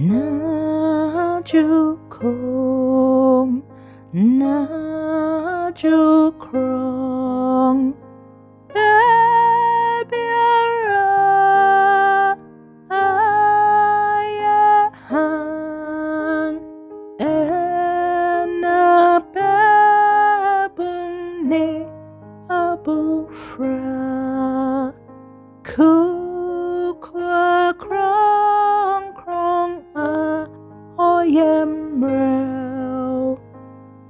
Na jukom, na jukrong, bebiara ayahang, ena bebuni abufra, kukwa krong krong oyemrel,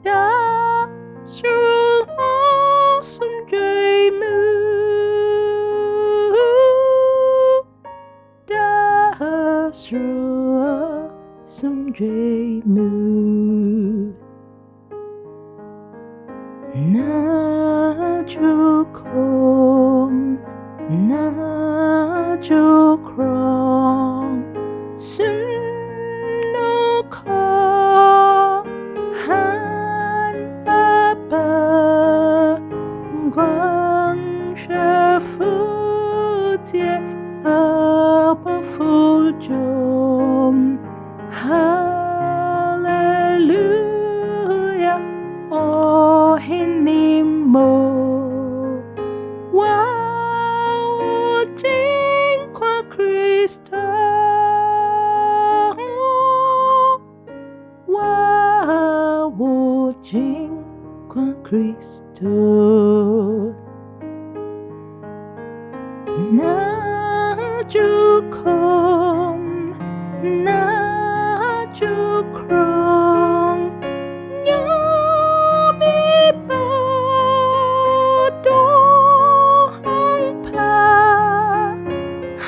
da through awesome dream, da through awesome dream, na jukom, na jukrong, sunoko han apa guang shefu tie apa fujum, hallelujah oh hinimo wow kwa Kristo wow kwa Kristo na jukom, na jukrong, nyami pa dohang pa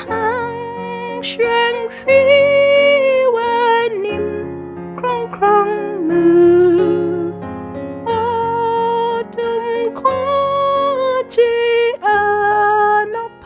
hang xuan phi wanim krong krong mu odum kwa ji anopanu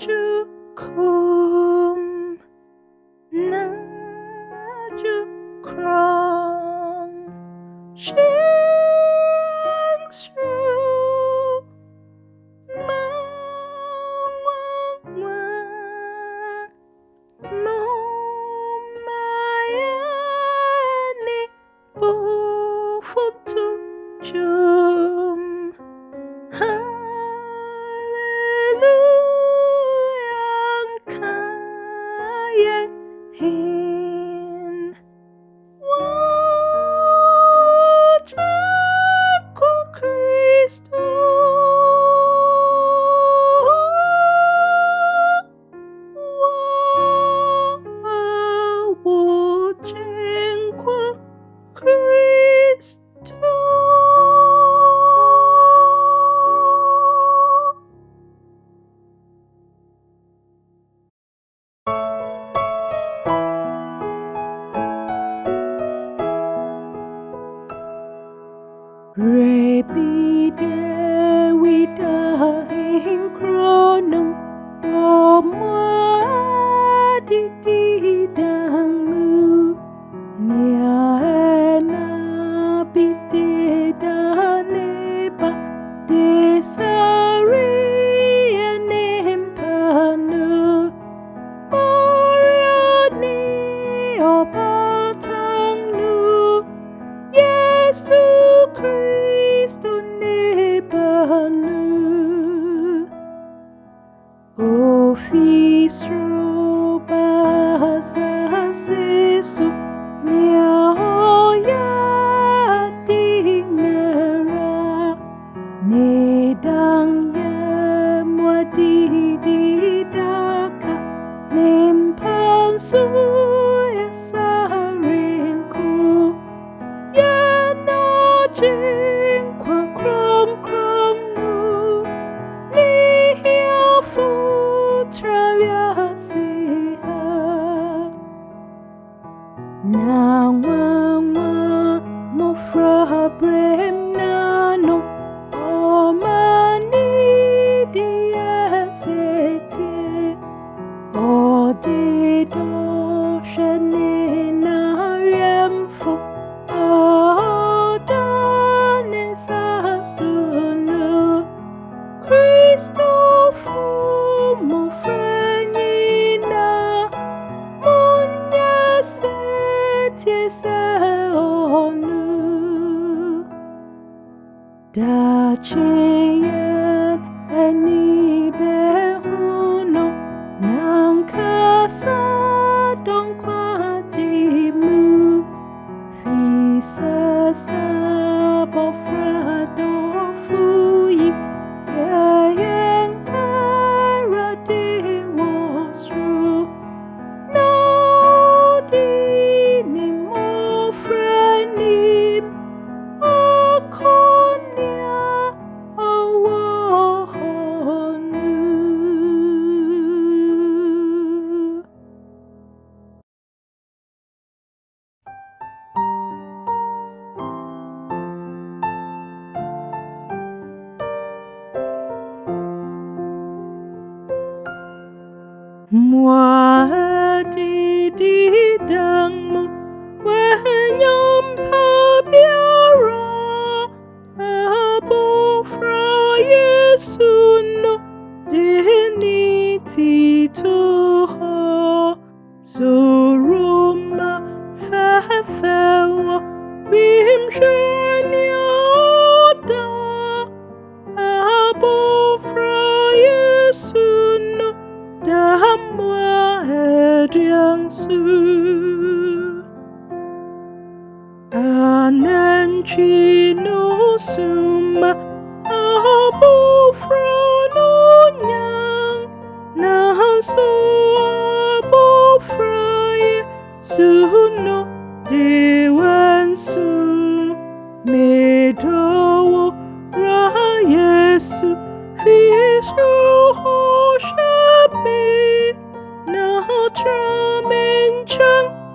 jukom, na jukrong, shang through no mayani bu futu jum, hin wajahku Kristo wajahku Kristo. Repide widahing kronum omwadi tidangmu, niaena bidedane ba desariane empanu, orani obatangnu, Yesu Kristo nebanu, ofisru bahasa sesu niaoya dinera, nedangnya muadididaka mempansu esaringku, jing kwa krong krong nu, lihia futra vyasiha, na wa mo fra brem Christopher Mufrenina Munya Setiese Onu Dachiyen Eni Behuno Nankasa Donkwajimu Fisa Sabofrado Fuyi Yayeng Heradi Wasru No Dini Mofrenim Okonia Awahonu Moi di dangmu Wenyom pabiara Abo fra Yesu no Dini titoha Zoroma fefewa Wimshanyada Abo fra Yesu no Damwa ediangsu Anenchino suma Abo frano nyang Nahanso abo fraye Suno dewansu Medawo ra Yesu Fisho hoshame Natramen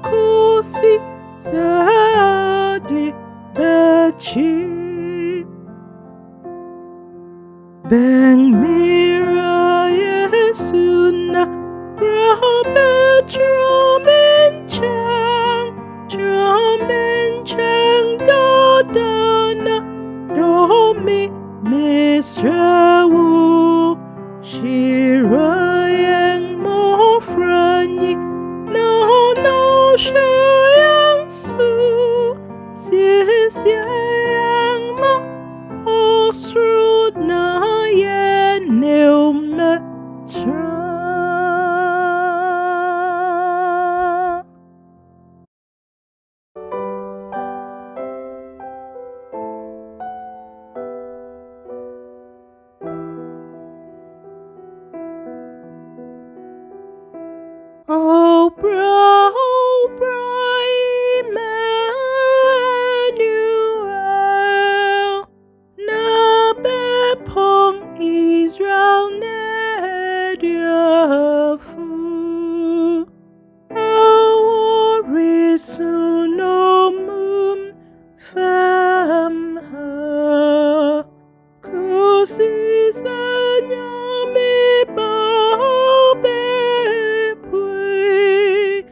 kosi Sadi Bechi Ben Mira Yesuna Tramen chang Dadana Domi Misrawu Shirayang Mofrani No Shayang Su Sisyang Ma Osrud Na Yen Neumetra Oh, Immanuel, na bepong Israel nediafu, aworisunum femha, kusisanya me babe pui.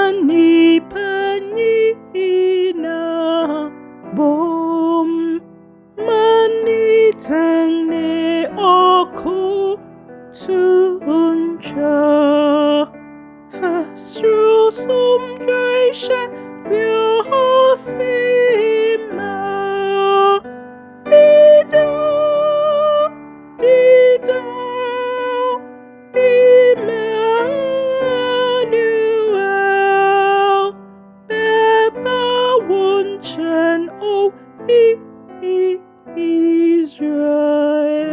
많이 반이나 봄 많이 장내 어고 춘자 파수 숨결샤 묘심나 디다 디다 Immanuel Beba 원천 오 Israel.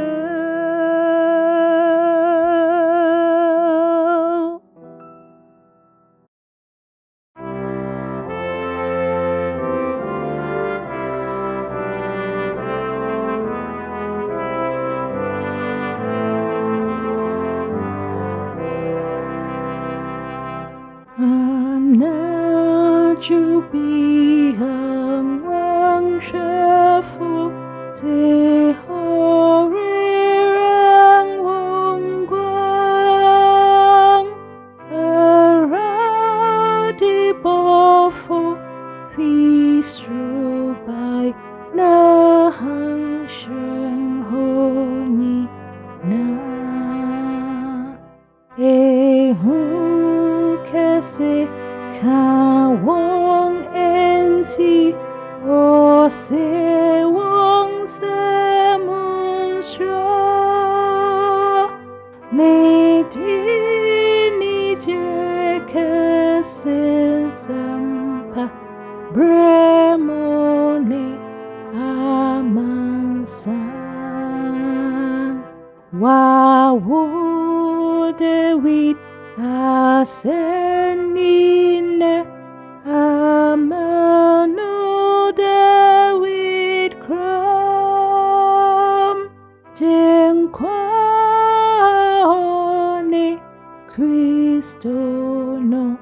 주 비항 왕셰프 대허리랑 왕광 아라디버포 피스루바이 나항쉔호니 나 에후케세 가왕 엔티 오세왕 세문쇼 메디니 제케센 삼파 브레모니 아만산 와우데윗 아센니네 아마누 데윗 크럼 쟁과오니 크리스토노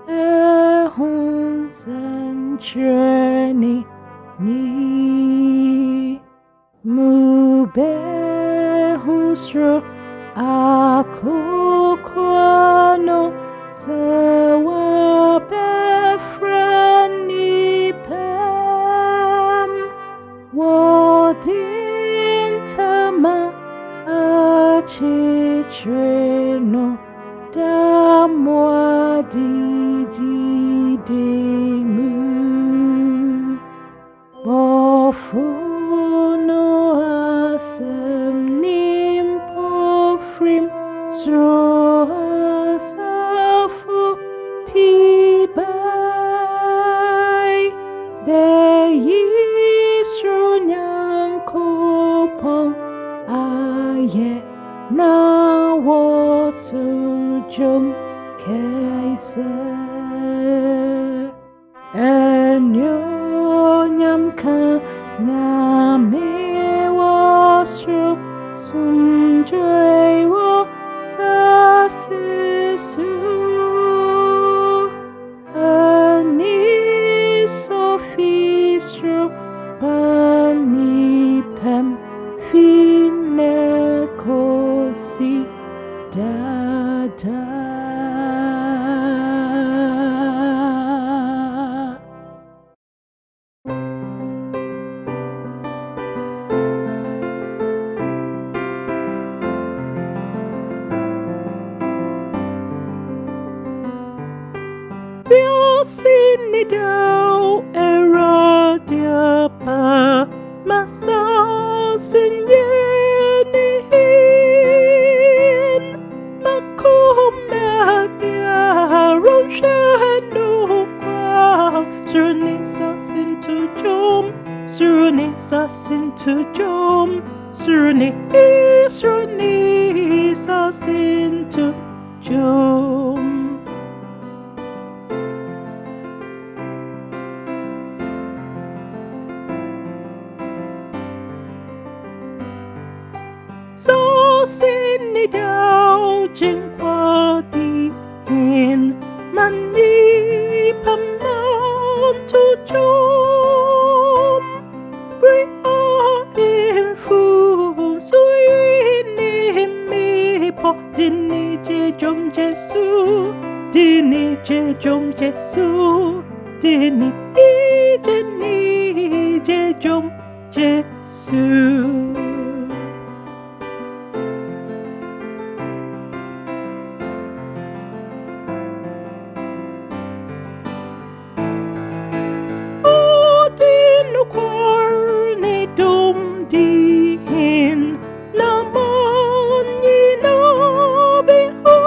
에혼산체니 니 무베훈스로 아쿠코노 세와 베프라니 뱀 워딘타마 아치트레노 다모아디디데무 버푸노 아셈님 포프림 스로아사프 피바이 베이스루냥코펑 아예 나워투좀 케이세 애뇨냠카 나미워스루 숨죄워 사시수 아니 소피스루 바니팸 피네코시 다다 Sinidau eradiapa masa senyenin makumagya roshanukwa Surunisa sintujum Surunisa sintujum Surunisa sintujum So sinidau jingkwa dihin mani paman tujum Bria infu suini mi po dini je jom Jesu di Dini je jom Jesu, dini je jom Jesu. Dinu kwarne dum dihin lamon yino beho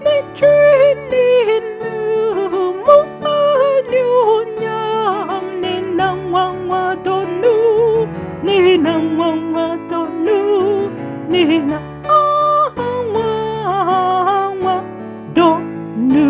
ne trinin mo anyonyam ne nang wangwa donu ne nang wangwa donu ne na wangwa donu.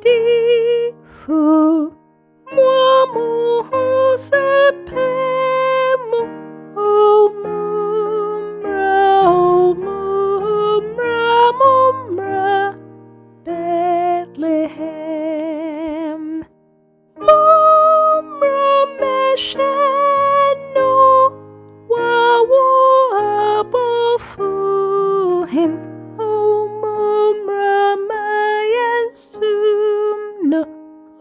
Di fu moi mo se pemo o mumra Bethlehem mumra meshano wa bofuhin o mumra mayan sumno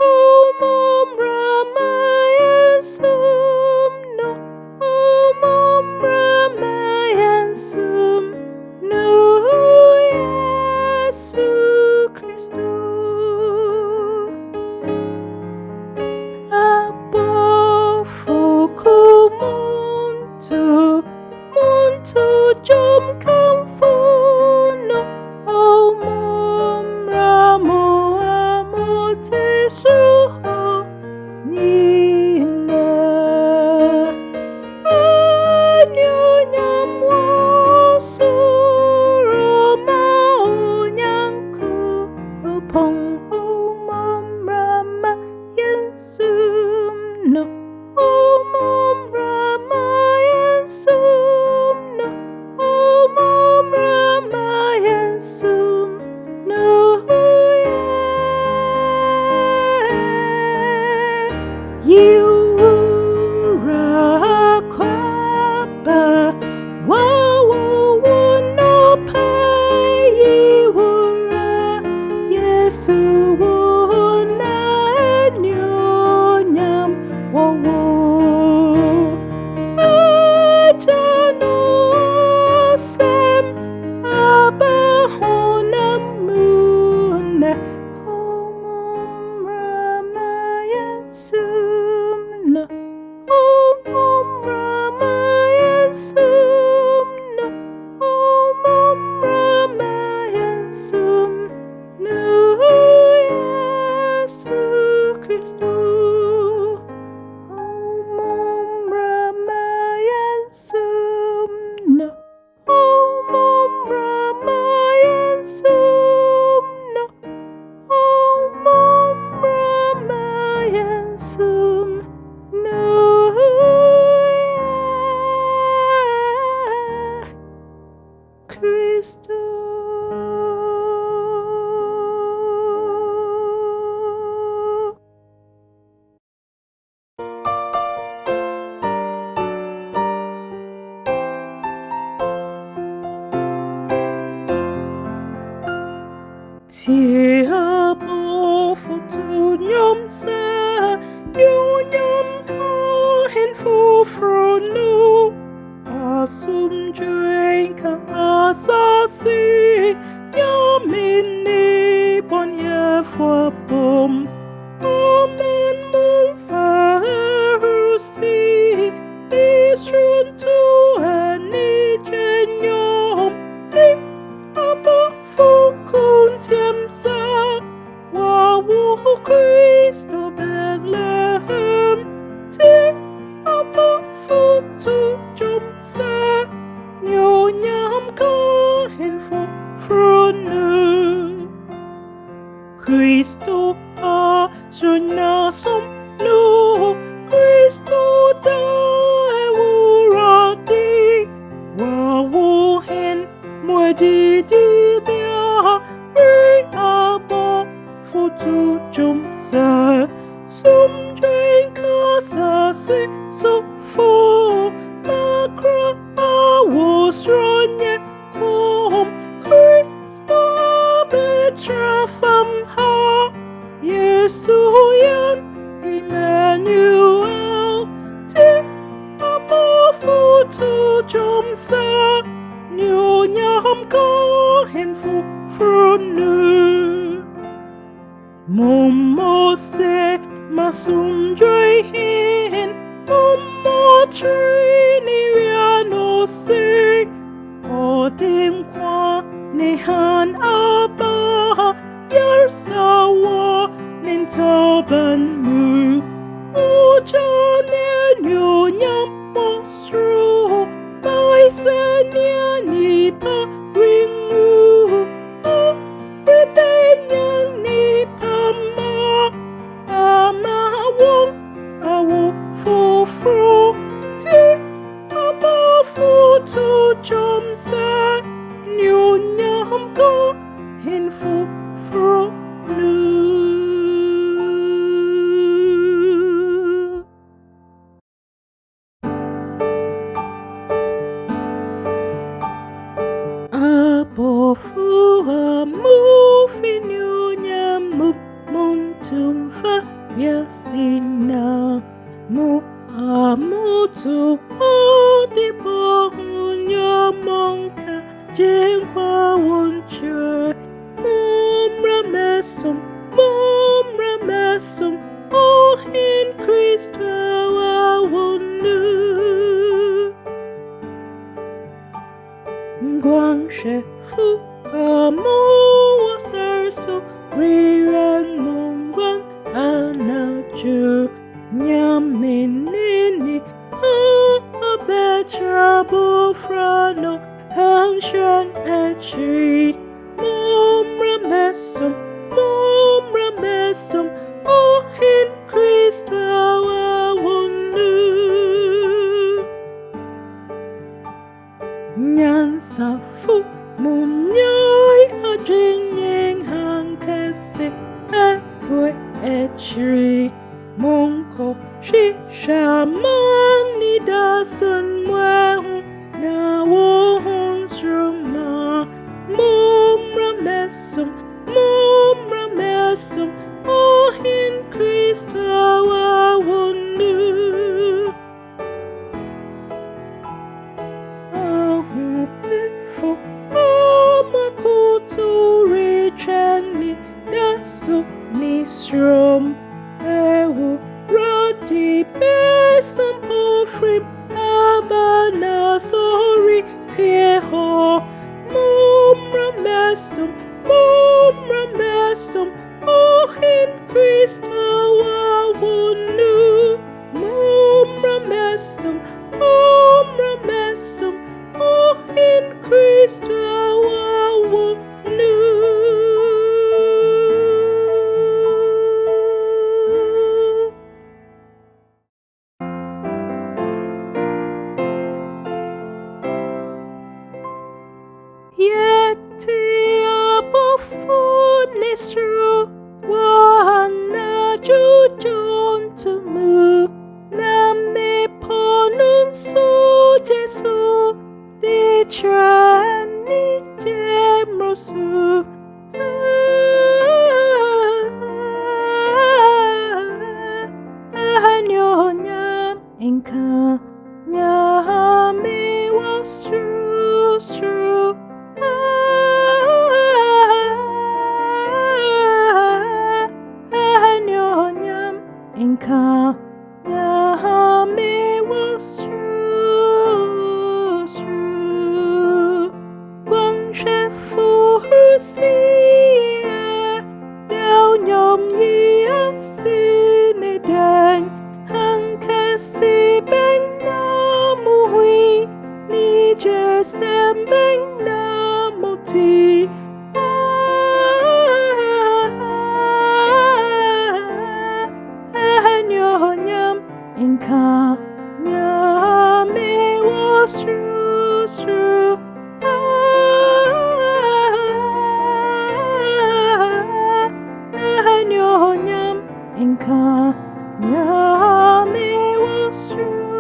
o mumra mayan sumno o mumra mayan sumno Yesu Kristo muntu jom kamfuno o mumra mo amo tesruho nina anyonyam wasuro maonyanku upong o mumra ma yensumno o mumra ma yensumno o mumra ma yensumno Yura kwaba wawo no pai yura Yesu wona nyonyam wawo ajano sam abahonamuna omumra mayansumna omumra mayansumna omumra mayansumna Yesu Kristo omumra mayansumna omumra mayansumna omumra mayansumna Kristo. Tia bo futu nyom sa nyom to hen fu frono asum drink asasi yamini bon ye fwa bom amen mon farusi isrun tu ani jenyom ni aba fukun tiemsa wawu Kristo Bethlehem su fu ma kra wo sronye kom Kristo betra fam ha Yesu yan Immanuel ti abo fu tu jom sa Nyo nham có hen fu fru nu Mom mo se ma sum dry hen Mom mo tree ni ria no sing O dim kwa ne han aba Yar sawa nin taban mu O cha ne nyo nyam mo sru Bai se nia ni pa ringu O ribe nyang ni pa ma Ama wong awo fu fru Ti aba fu tu chom sa Nyo nyam ko hin fu fru nu Abo fu a mu fin nyo nyam mu mon tum fa yasina mu a mu tu o di bo nyo mong ka jeng hua won chur mom ramesum o hin Kristo a won nu Quang she fu a mu wa ser su ri ren mong quang a na chu nyam min ni a betra bu fra no hang shan e chi mom ramesum o hin Kristo a won nu Nyan sa fu mun nhoi a dring nheng hang ke se a kwe e chri mong ko shi sha man ni da sun mwa na wo hon strum ma mom ramesum o hin Kristo a won nu Ni strom ewu roti besam pofrim abana sorry fieho mom ramesum o hin Kristo a won nu mom ramesum o hin Kristo a won nu Yeti abo fu nisru wana jujon tu mu na me ponun su Jesu di trani jemrosu Nyo nyam inka nyame was true Nyo nyam inka nyame was true Quang she fu si Dao nyom yi a si ne dang Hang ka si bang na mu hui Ni je sem bang na mu ti Nyo nyam inka nyame was true Nyo nyam inka nyame was true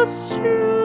Asura